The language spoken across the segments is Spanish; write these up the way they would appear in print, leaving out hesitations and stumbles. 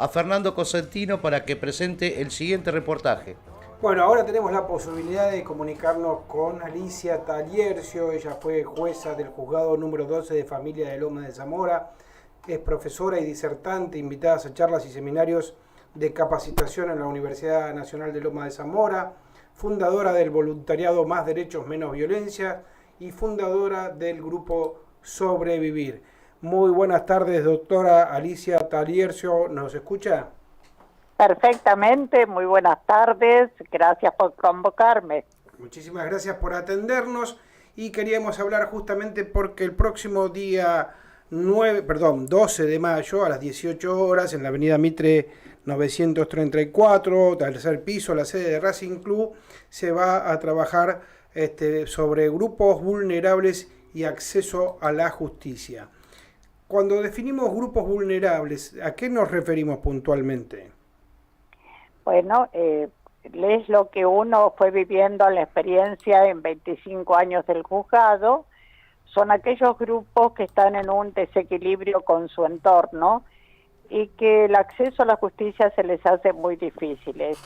a Fernando Cosentino para que presente el siguiente reportaje. Bueno, ahora tenemos la posibilidad de comunicarnos con Alicia Taliercio. Ella fue jueza del juzgado número 12 de familia de Lomas de Zamora. Es profesora y disertante, invitada a charlas y seminarios de capacitación en la Universidad Nacional de Lomas de Zamora, fundadora del voluntariado Más Derechos Menos Violencia y fundadora del grupo Sobrevivir. Muy buenas tardes, doctora Alicia Taliercio. ¿Nos escucha? Perfectamente, muy buenas tardes, gracias por convocarme. Muchísimas gracias por atendernos y queríamos hablar justamente porque el próximo día 12 de mayo a las 18 horas en la avenida Mitre 934, tercer piso, la sede de Racing Club, se va a trabajar sobre grupos vulnerables y acceso a la justicia. Cuando definimos grupos vulnerables, ¿a qué nos referimos puntualmente? Bueno, es lo que uno fue viviendo en la experiencia en 25 años del juzgado. Son aquellos grupos que están en un desequilibrio con su entorno y que el acceso a la justicia se les hace muy difíciles.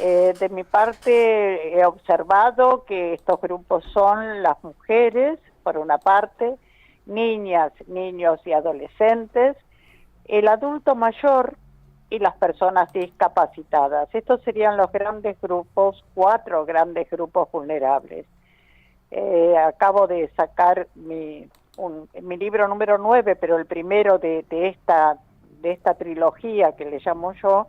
De mi parte he observado que estos grupos son las mujeres, por una parte, niñas, niños y adolescentes, el adulto mayor y las personas discapacitadas. Estos serían los grandes grupos, 4 grandes grupos vulnerables. Acabo de sacar mi libro número 9, pero el primero de esta trilogía que le llamo yo,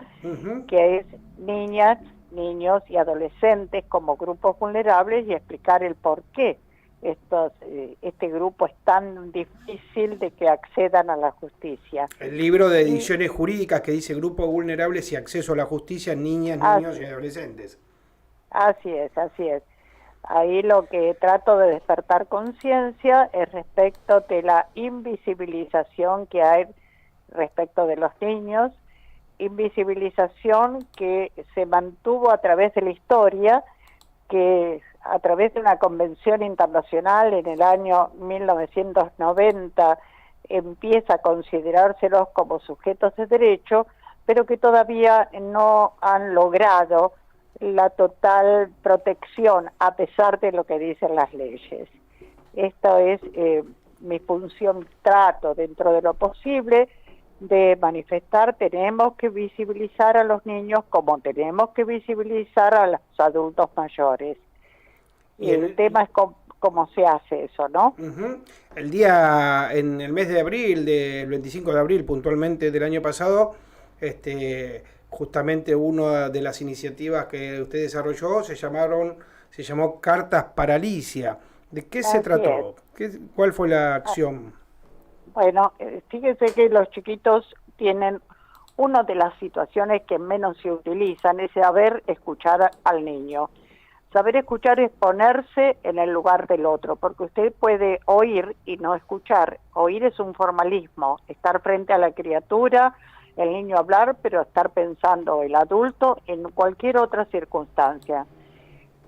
que es niñas, niños y adolescentes como grupos vulnerables, y explicar el por qué este grupo es tan difícil de que accedan a la justicia. El libro de ediciones jurídicas que dice Grupos Vulnerables y Acceso a la Justicia, Niñas, Niños y Adolescentes. Así es, así es. Ahí lo que trato de despertar conciencia es respecto de la invisibilización que hay respecto de los niños, invisibilización que se mantuvo a través de la historia, que a través de una convención internacional en el año 1990 empieza a considerárselos como sujetos de derecho, pero que todavía no han logrado la total protección a pesar de lo que dicen las leyes. Esto es mi función, trato dentro de lo posible de manifestar. Tenemos que visibilizar a los niños como tenemos que visibilizar a los adultos mayores. Y el tema es cómo se hace eso, ¿no? El día, en el mes de abril, del 25 de abril puntualmente del año pasado, justamente una de las iniciativas que usted desarrolló se llamó Cartas para Alicia. ¿De qué se trató? ¿Cuál fue la acción? Bueno, fíjese que los chiquitos tienen una de las situaciones que menos se utilizan, es saber escuchar al niño. Saber escuchar es ponerse en el lugar del otro, porque usted puede oír y no escuchar. Oír es un formalismo, estar frente a la criatura, el niño hablar, pero estar pensando el adulto en cualquier otra circunstancia.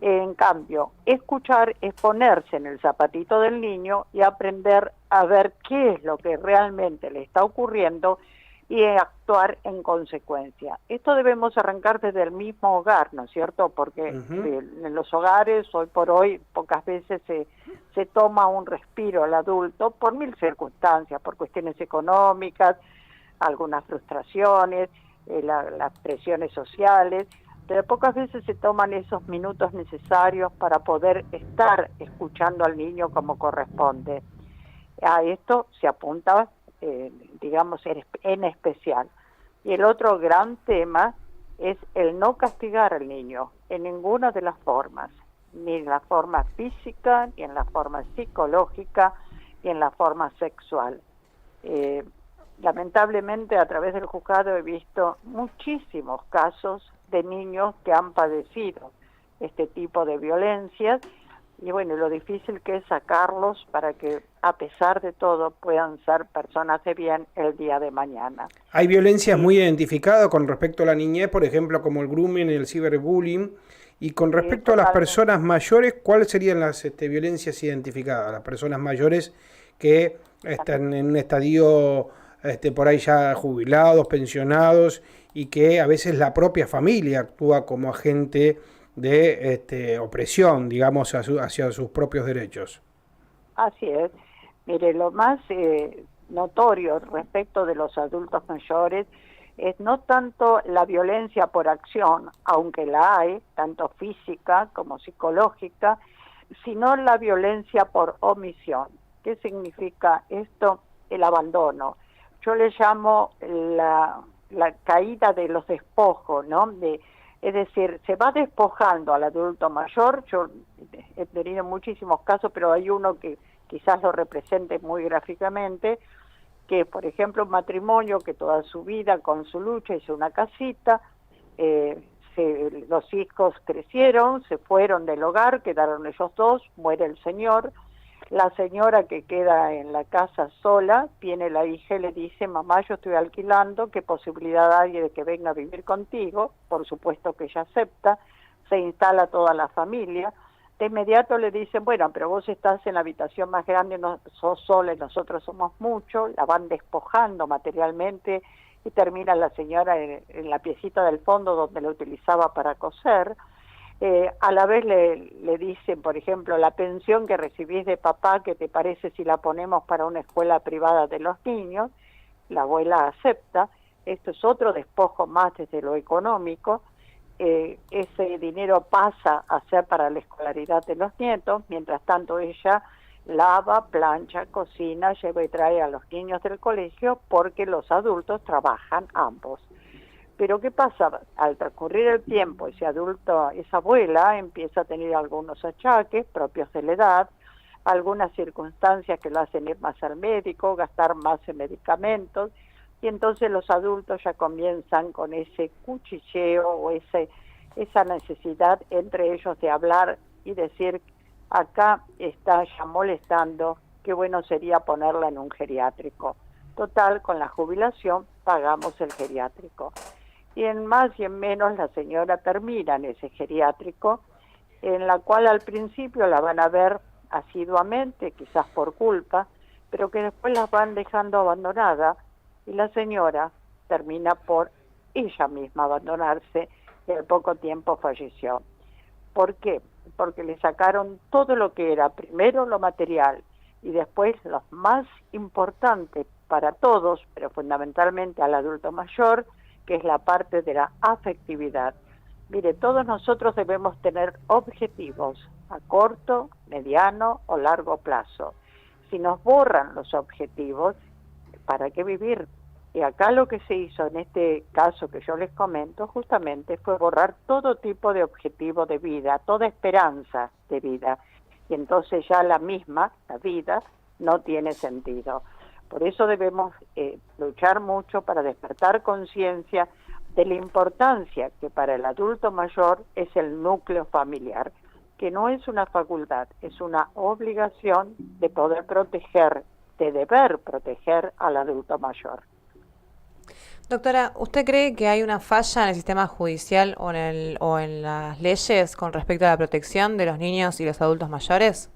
En cambio, escuchar es ponerse en el zapatito del niño y aprender a ver qué es lo que realmente le está ocurriendo y actuar en consecuencia. Esto debemos arrancar desde el mismo hogar, ¿no es cierto? Porque en los hogares, hoy por hoy, pocas veces se toma un respiro al adulto por 1000 circunstancias, por cuestiones económicas, algunas frustraciones, las presiones sociales, pero pocas veces se toman esos minutos necesarios para poder estar escuchando al niño como corresponde. A esto se apunta, digamos, en especial. Y el otro gran tema es el no castigar al niño en ninguna de las formas, ni en la forma física, ni en la forma psicológica, ni en la forma sexual. Lamentablemente, a través del juzgado he visto muchísimos casos de niños que han padecido este tipo de violencias, y bueno, lo difícil que es sacarlos para que, a pesar de todo, puedan ser personas de bien el día de mañana. Hay violencias muy identificadas con respecto a la niñez, por ejemplo, como el grooming y el ciberbullying, y con respecto a las personas mayores, ¿cuáles serían las violencias identificadas? Las personas mayores que están en un estadio por ahí ya jubilados, pensionados, y que a veces la propia familia actúa como agente de opresión, digamos, hacia sus propios derechos. Así es. Mire, lo más notorio respecto de los adultos mayores es no tanto la violencia por acción, aunque la hay, tanto física como psicológica, sino la violencia por omisión. ¿Qué significa esto? El abandono. Yo le llamo la caída de los despojos, ¿no? Es decir, se va despojando al adulto mayor. Yo he tenido muchísimos casos, pero hay uno que quizás lo represente muy gráficamente, que por ejemplo un matrimonio que toda su vida con su lucha hizo una casita, los hijos crecieron, se fueron del hogar, quedaron ellos dos, muere el señor, la señora que queda en la casa sola, viene la hija y le dice: mamá, yo estoy alquilando, ¿qué posibilidad hay de que venga a vivir contigo? Por supuesto que ella acepta, se instala toda la familia. De inmediato le dicen: bueno, pero vos estás en la habitación más grande, no sos sola y nosotros somos muchos. La van despojando materialmente y termina la señora en la piecita del fondo donde la utilizaba para coser. A la vez le dicen, por ejemplo, la pensión que recibís de papá, ¿qué te parece si la ponemos para una escuela privada de los niños? La abuela acepta. Esto es otro despojo más desde lo económico. Ese dinero pasa a ser para la escolaridad de los nietos, mientras tanto ella lava, plancha, cocina, lleva y trae a los niños del colegio porque los adultos trabajan ambos. Pero ¿qué pasa? Al transcurrir el tiempo, esa abuela empieza a tener algunos achaques propios de la edad, algunas circunstancias que lo hacen ir más al médico, gastar más en medicamentos, y entonces los adultos ya comienzan con ese cuchicheo o esa necesidad entre ellos de hablar y decir: acá está ya molestando, qué bueno sería ponerla en un geriátrico. Total, con la jubilación pagamos el geriátrico. Y en más y en menos la señora termina en ese geriátrico, en la cual al principio la van a ver asiduamente, quizás por culpa, pero que después las van dejando abandonada, y la señora termina por ella misma abandonarse y al poco tiempo falleció. ¿Por qué? Porque le sacaron todo lo que era, primero lo material y después lo más importante para todos, pero fundamentalmente al adulto mayor, que es la parte de la afectividad. Mire, todos nosotros debemos tener objetivos a corto, mediano o largo plazo. Si nos borran los objetivos, ¿para qué vivir? Y acá lo que se hizo en este caso que yo les comento justamente fue borrar todo tipo de objetivo de vida, toda esperanza de vida. Y entonces ya la vida, no tiene sentido. Por eso debemos luchar mucho para despertar conciencia de la importancia que para el adulto mayor es el núcleo familiar, que no es una facultad, es una obligación de poder proteger, de deber proteger al adulto mayor. Doctora, ¿usted cree que hay una falla en el sistema judicial o en las leyes con respecto a la protección de los niños y los adultos mayores?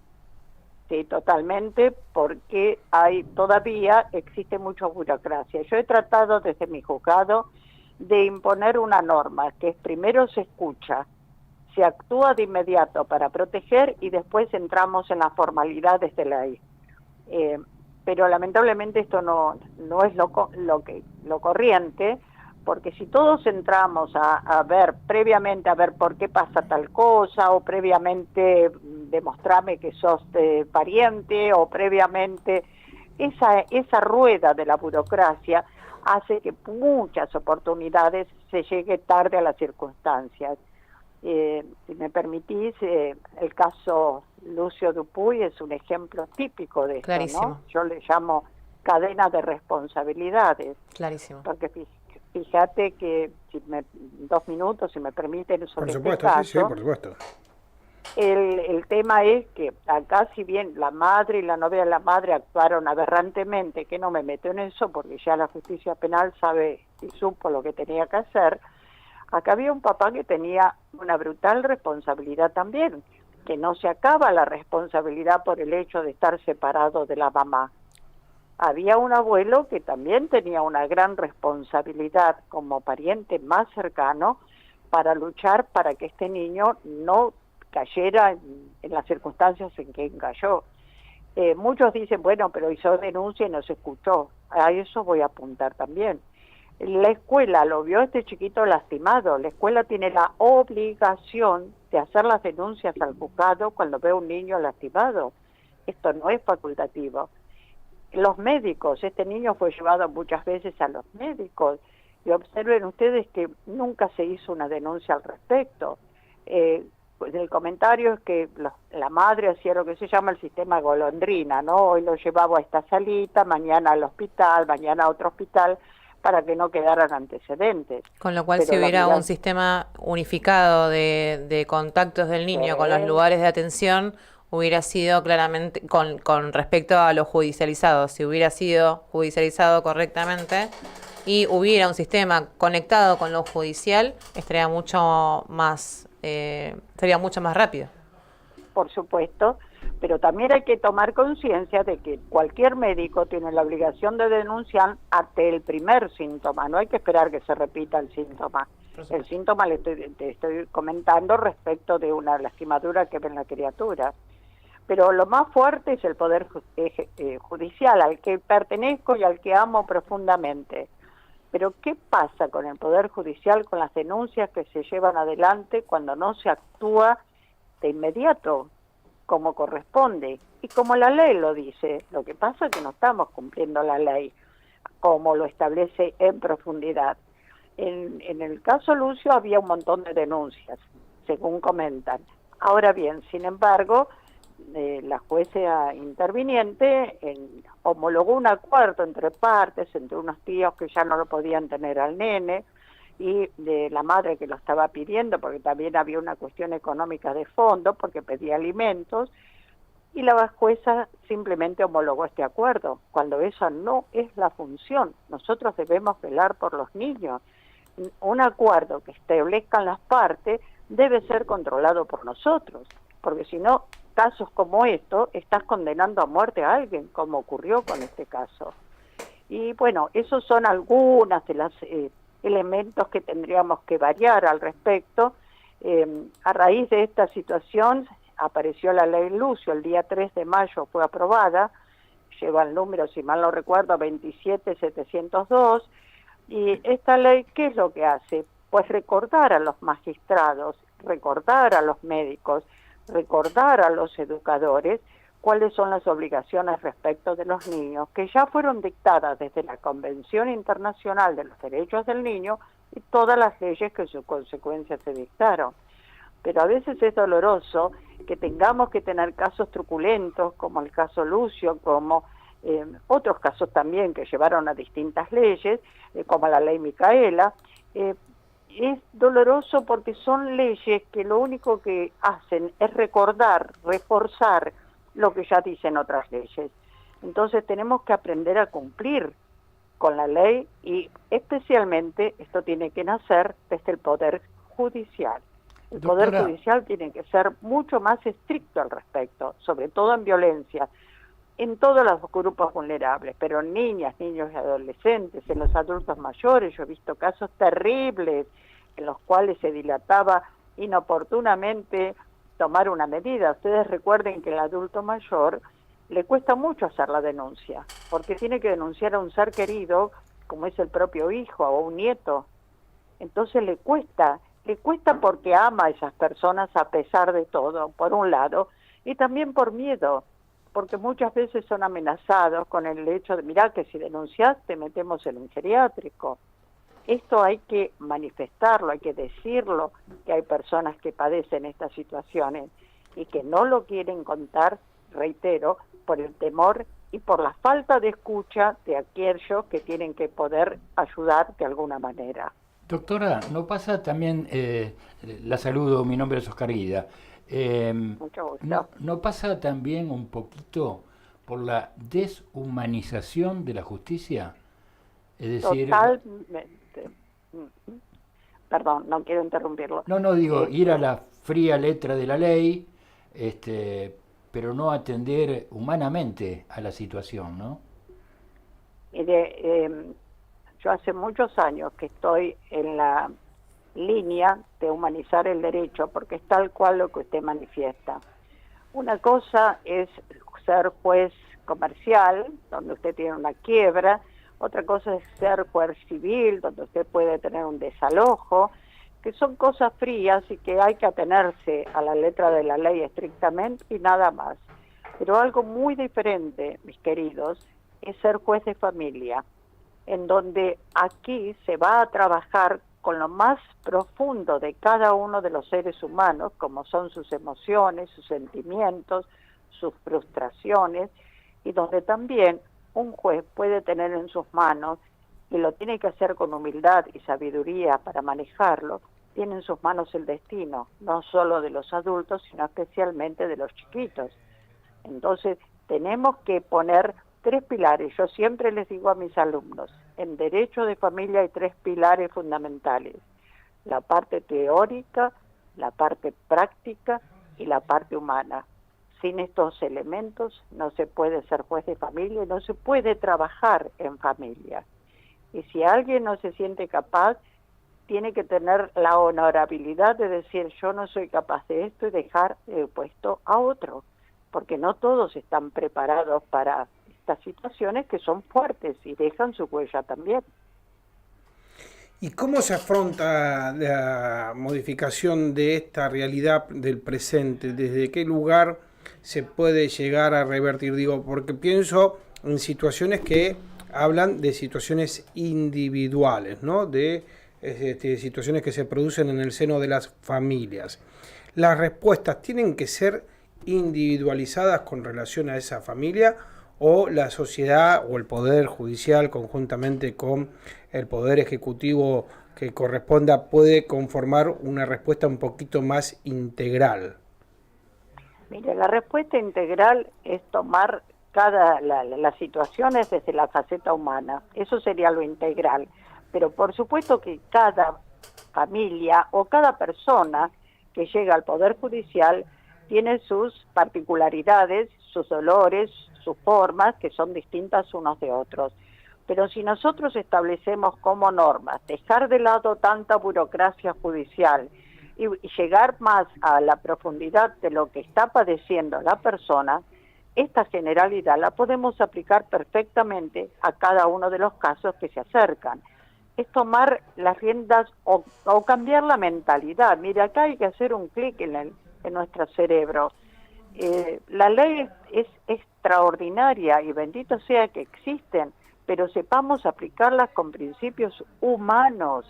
Sí, totalmente, porque todavía existe mucha burocracia. Yo he tratado desde mi juzgado de imponer una norma, que es: primero se escucha, se actúa de inmediato para proteger y después entramos en las formalidades de ley. Pero lamentablemente esto no es lo corriente, porque si todos entramos a ver previamente, a ver por qué pasa tal cosa, o previamente demostrame que sos pariente, o previamente, esa rueda de la burocracia hace que muchas oportunidades se llegue tarde a las circunstancias. Si me permitís, el caso Lucio Dupuy es un ejemplo típico de esto, Clarísimo. ¿no? Yo le llamo cadena de responsabilidades. Clarísimo. Porque fíjate que, 2 minutos, si me permiten, sobre Por supuesto, este caso, sí, por supuesto. el tema es que acá, si bien la madre y la novia de la madre actuaron aberrantemente, que no me meto en eso porque ya la justicia penal sabe y supo lo que tenía que hacer, acá había un papá que tenía una brutal responsabilidad también, que no se acaba la responsabilidad por el hecho de estar separado de la mamá. había un abuelo que también tenía una gran responsabilidad como pariente más cercano para luchar para que este niño no cayera en las circunstancias en que cayó. Muchos dicen, bueno, pero hizo denuncia y no se escuchó. A eso voy a apuntar también. La escuela lo vio este chiquito lastimado. La escuela tiene la obligación de hacer las denuncias al juzgado cuando ve a un niño lastimado. Esto no es facultativo. Los médicos, este niño fue llevado muchas veces a los médicos, y observen ustedes que nunca se hizo una denuncia al respecto. Pues el comentario es que la madre hacía lo que se llama el sistema golondrina, ¿no? Hoy lo llevaba a esta salita, mañana al hospital, mañana a otro hospital, para que no quedaran antecedentes. Con lo cual, Pero si hubiera vida... un sistema unificado de contactos del niño con los lugares de atención, hubiera sido claramente, con respecto a lo judicializado, si hubiera sido judicializado correctamente y hubiera un sistema conectado con lo judicial, estaría mucho más, sería mucho más rápido. Por supuesto, pero también hay que tomar conciencia de que cualquier médico tiene la obligación de denunciar ante el primer síntoma, no hay que esperar que se repita el síntoma. El síntoma te estoy comentando respecto de una lastimadura que ve en la criatura. Pero lo más fuerte es el Poder Judicial, al que pertenezco y al que amo profundamente. Pero ¿qué pasa con el Poder Judicial, con las denuncias que se llevan adelante cuando no se actúa de inmediato, como corresponde? Y como la ley lo dice, lo que pasa es que no estamos cumpliendo la ley, como lo establece en profundidad. En el caso Lucio había un montón de denuncias, según comentan. Ahora bien, sin embargo, la jueza interviniente homologó un acuerdo entre partes, entre unos tíos que ya no lo podían tener al nene y de la madre que lo estaba pidiendo, porque también había una cuestión económica de fondo, porque pedía alimentos, y la jueza simplemente homologó este acuerdo, cuando esa no es la función. Nosotros debemos velar por los niños. Un acuerdo que establezcan las partes debe ser controlado por nosotros, porque si no, casos como esto, estás condenando a muerte a alguien, como ocurrió con este caso. Y bueno, esos son algunos de los elementos que tendríamos que variar al respecto. A raíz de esta situación apareció la ley Lucio, el día 3 de mayo fue aprobada, lleva el número, si mal no recuerdo, 27702, y esta ley, ¿qué es lo que hace? Pues recordar a los magistrados, recordar a los médicos, recordar a los educadores cuáles son las obligaciones respecto de los niños, que ya fueron dictadas desde la Convención Internacional de los Derechos del Niño y todas las leyes que en su consecuencia se dictaron. Pero a veces es doloroso que tengamos que tener casos truculentos, como el caso Lucio, como otros casos también que llevaron a distintas leyes, como la ley Micaela. Es doloroso porque son leyes que lo único que hacen es recordar, reforzar lo que ya dicen otras leyes. Entonces tenemos que aprender a cumplir con la ley y especialmente esto tiene que nacer desde el Poder Judicial. El Poder Judicial tiene que ser mucho más estricto al respecto, sobre todo en violencia, en todos los grupos vulnerables, pero en niñas, niños y adolescentes, en los adultos mayores. Yo he visto casos terribles en los cuales se dilataba inoportunamente tomar una medida. Ustedes recuerden que el adulto mayor le cuesta mucho hacer la denuncia, porque tiene que denunciar a un ser querido, como es el propio hijo o un nieto. Entonces le cuesta porque ama a esas personas a pesar de todo, por un lado, y también por miedo, porque muchas veces son amenazados con el hecho de, mirá que si denuncias te metemos en un geriátrico. Esto hay que manifestarlo, hay que decirlo, que hay personas que padecen estas situaciones y que no lo quieren contar, reitero, por el temor y por la falta de escucha de aquellos que tienen que poder ayudar de alguna manera. Doctora, ¿no pasa también, la saludo, mi nombre es Oscar Guida, Mucho gusto. ¿no pasa también un poquito por la deshumanización de la justicia? Es decir, Totalmente. Perdón, no quiero interrumpirlo. No, digo, ir a la fría letra de la ley, pero no atender humanamente a la situación, ¿no? Yo hace muchos años que estoy en la línea de humanizar el derecho, porque es tal cual lo que usted manifiesta. Una cosa es ser juez comercial, donde usted tiene una quiebra. Otra cosa es ser juez civil, donde usted puede tener un desalojo, que son cosas frías y que hay que atenerse a la letra de la ley estrictamente y nada más. Pero algo muy diferente, mis queridos, es ser juez de familia, en donde aquí se va a trabajar con lo más profundo de cada uno de los seres humanos, como son sus emociones, sus sentimientos, sus frustraciones, y donde también un juez puede tener en sus manos, y lo tiene que hacer con humildad y sabiduría para manejarlo, tiene en sus manos el destino, no solo de los adultos, sino especialmente de los chiquitos. Entonces, tenemos que poner 3 pilares. Yo siempre les digo a mis alumnos, en derecho de familia hay 3 pilares fundamentales: la parte teórica, la parte práctica y la parte humana. Sin estos elementos no se puede ser juez de familia y no se puede trabajar en familia. Y si alguien no se siente capaz, tiene que tener la honorabilidad de decir, yo no soy capaz de esto, y dejar el puesto a otro, porque no todos están preparados para estas situaciones que son fuertes y dejan su huella también. ¿Y cómo se afronta la modificación de esta realidad del presente? ¿Desde qué lugar se puede llegar a revertir? Digo, porque pienso en situaciones que hablan de situaciones individuales, ¿no? De situaciones que se producen en el seno de las familias. ¿Las respuestas tienen que ser individualizadas con relación a esa familia, o la sociedad o el Poder Judicial conjuntamente con el Poder Ejecutivo que corresponda puede conformar una respuesta un poquito más integral? Mire, la respuesta integral es tomar las situaciones desde la faceta humana. Eso sería lo integral. Pero por supuesto que cada familia o cada persona que llega al Poder Judicial tiene sus particularidades, sus dolores, sus formas, que son distintas unos de otros. Pero si nosotros establecemos como normas dejar de lado tanta burocracia judicial y llegar más a la profundidad de lo que está padeciendo la persona, esta generalidad la podemos aplicar perfectamente a cada uno de los casos que se acercan. Es tomar las riendas o cambiar la mentalidad. Mire, acá hay que hacer un clic en nuestro cerebro. La ley es extraordinaria y bendito sea que existen, pero sepamos aplicarlas con principios humanos,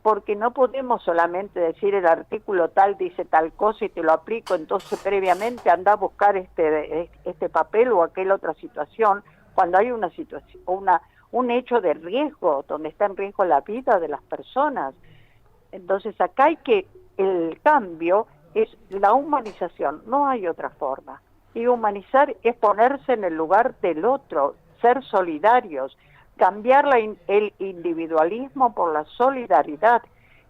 porque no podemos solamente decir el artículo tal dice tal cosa y te lo aplico, entonces previamente anda a buscar este papel o aquella otra situación, cuando hay una situación, un hecho de riesgo, donde está en riesgo la vida de las personas. Entonces acá el cambio es la humanización, no hay otra forma. Y humanizar es ponerse en el lugar del otro, ser solidarios, cambiar el individualismo por la solidaridad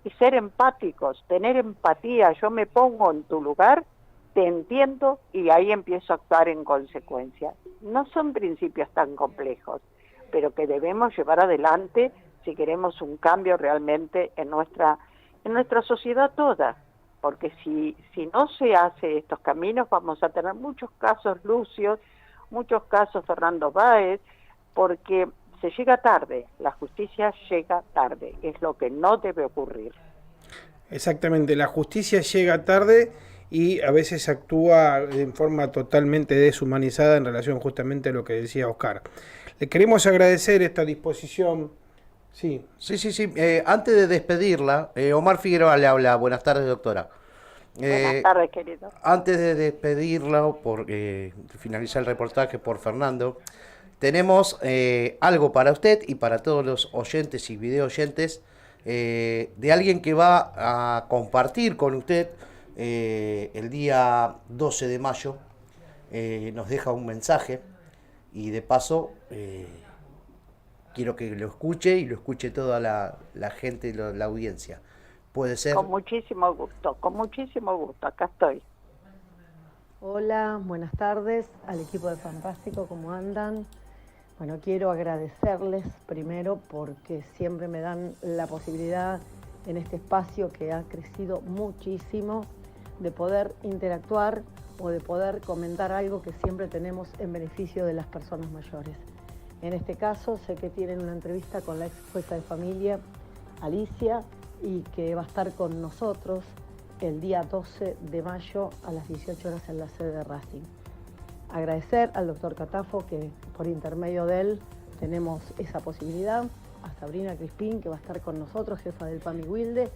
y ser empáticos, tener empatía. Yo me pongo en tu lugar, te entiendo y ahí empiezo a actuar en consecuencia. No son principios tan complejos, pero que debemos llevar adelante si queremos un cambio realmente en nuestra sociedad toda. Porque si no se hace estos caminos, vamos a tener muchos casos Lucios, muchos casos Fernando Báez, porque se llega tarde, la justicia llega tarde, es lo que no debe ocurrir. Exactamente, la justicia llega tarde y a veces actúa en forma totalmente deshumanizada en relación justamente a lo que decía Oscar. Le queremos agradecer esta disposición. Sí. Antes de despedirla, Omar Figueroa le habla. Buenas tardes, doctora. Buenas tardes, querido. Antes de despedirla, por finalizar el reportaje por Fernando, tenemos algo para usted y para todos los oyentes y video oyentes, de alguien que va a compartir con usted el día 12 de mayo. Nos deja un mensaje y de paso quiero que lo escuche y lo escuche toda la gente, la audiencia. ¿Puede ser? Con muchísimo gusto, acá estoy. Hola, buenas tardes al equipo de Fantástico, ¿cómo andan? Bueno, quiero agradecerles primero porque siempre me dan la posibilidad en este espacio que ha crecido muchísimo de poder interactuar o de poder comentar algo que siempre tenemos en beneficio de las personas mayores. En este caso sé que tienen una entrevista con la ex jueza de familia, Alicia, y que va a estar con nosotros el día 12 de mayo a las 18 horas en la sede de Racing. Agradecer al doctor Catafo que por intermedio de él tenemos esa posibilidad, a Sabrina Crispín que va a estar con nosotros, jefa del PAMI Wilde,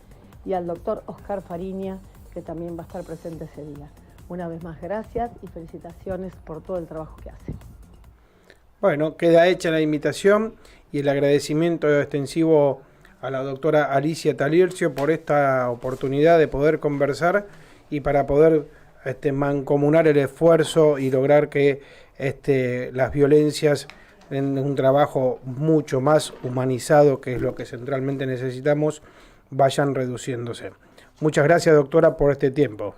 y al doctor Oscar Fariña que también va a estar presente ese día. Una vez más, gracias y felicitaciones por todo el trabajo que hacen. Bueno, queda hecha la invitación y el agradecimiento extensivo a la doctora Alicia Taliercio por esta oportunidad de poder conversar y para poder mancomunar el esfuerzo y lograr que las violencias en un trabajo mucho más humanizado, que es lo que centralmente necesitamos, vayan reduciéndose. Muchas gracias, doctora, por este tiempo.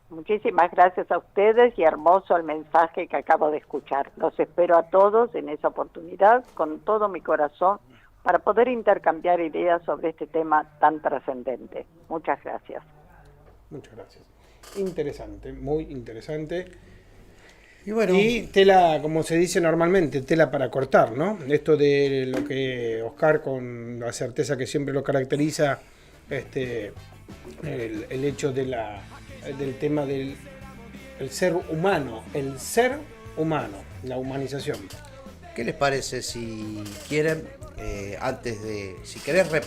Muchísimas gracias a ustedes y hermoso el mensaje que acabo de escuchar. Los espero a todos en esa oportunidad con todo mi corazón para poder intercambiar ideas sobre este tema tan trascendente. Muchas gracias. Muchas gracias. Interesante, muy interesante. Y bueno, y tela, como se dice normalmente, tela para cortar, ¿no? Esto de lo que Oscar, con la certeza que siempre lo caracteriza, el hecho de del tema del ser humano, la humanización. ¿qué les parece si quieren, si querés